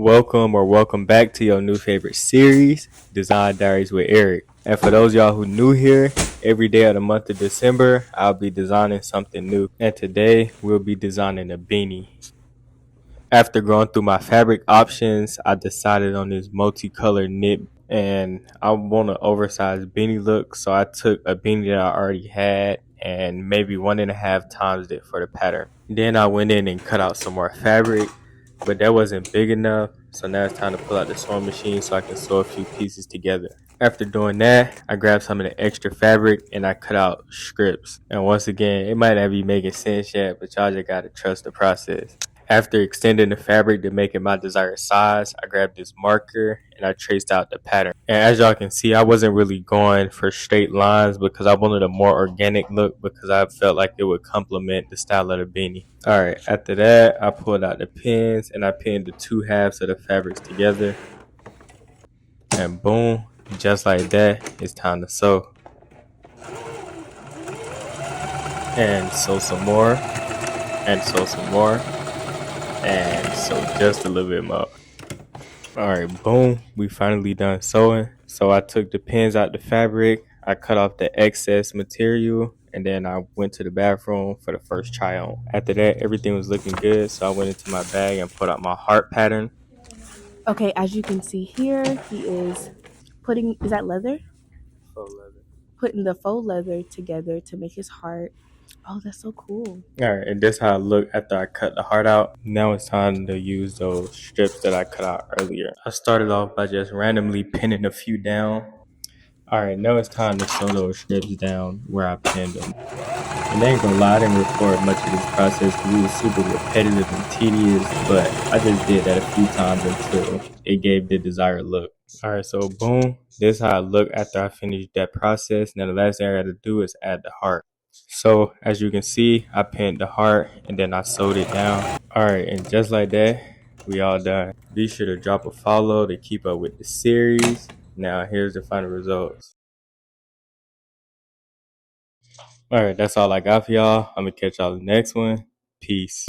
Welcome back to your new favorite series, Design Diaries with Eric. And for those y'all who new here, every day of the month of December, I'll be designing something new. And today, we'll be designing a beanie. After going through my fabric options, I decided on this multicolored knit, and I want an oversized beanie look, so I took a beanie that I already had and maybe 1.5 times it for the pattern. Then I went in and cut out some more fabric, but that wasn't big enough, so now it's time to pull out the sewing machine so I can sew a few pieces together. After doing that, I grabbed some of the extra fabric and I cut out strips. And once again, it might not be making sense yet, but y'all just gotta trust the process. After extending the fabric to make it my desired size, I grabbed this marker and I traced out the pattern. And as y'all can see, I wasn't really going for straight lines because I wanted a more organic look because I felt like it would complement the style of the beanie. Alright, after that, I pulled out the pins and I pinned the two halves of the fabrics together. And boom, just like that, it's time to sew. And sew some more, and sew some more. And so just a little bit more. Alright, boom, we finally done sewing. So I took the pins out the fabric, I cut off the excess material, and then I went to the bathroom for the first try on. After that, everything was looking good, so I went into my bag and put out my heart pattern. Okay, as you can see here, he is putting, is that leather? Faux leather. Putting the faux leather together to make his heart. Oh, that's so cool. Alright, and this is how it looked after I cut the heart out. Now it's time to use those strips that I cut out earlier. I started off by just randomly pinning a few down. Alright, now it's time to sew those strips down where I pinned them. And I ain't gonna lie, I didn't record much of this process because it was super repetitive and tedious, but I just did that a few times until it gave the desired look. Alright, so boom, this is how it looked after I finished that process. Now the last thing I gotta do is add the heart. So as you can see, I pinned the heart and then I sewed it down. Alright, and just like that, we all done. Be sure to drop a follow to keep up with the series. Now here's the final results. Alright, that's all I got for y'all. I'm gonna catch y'all in the next one. Peace.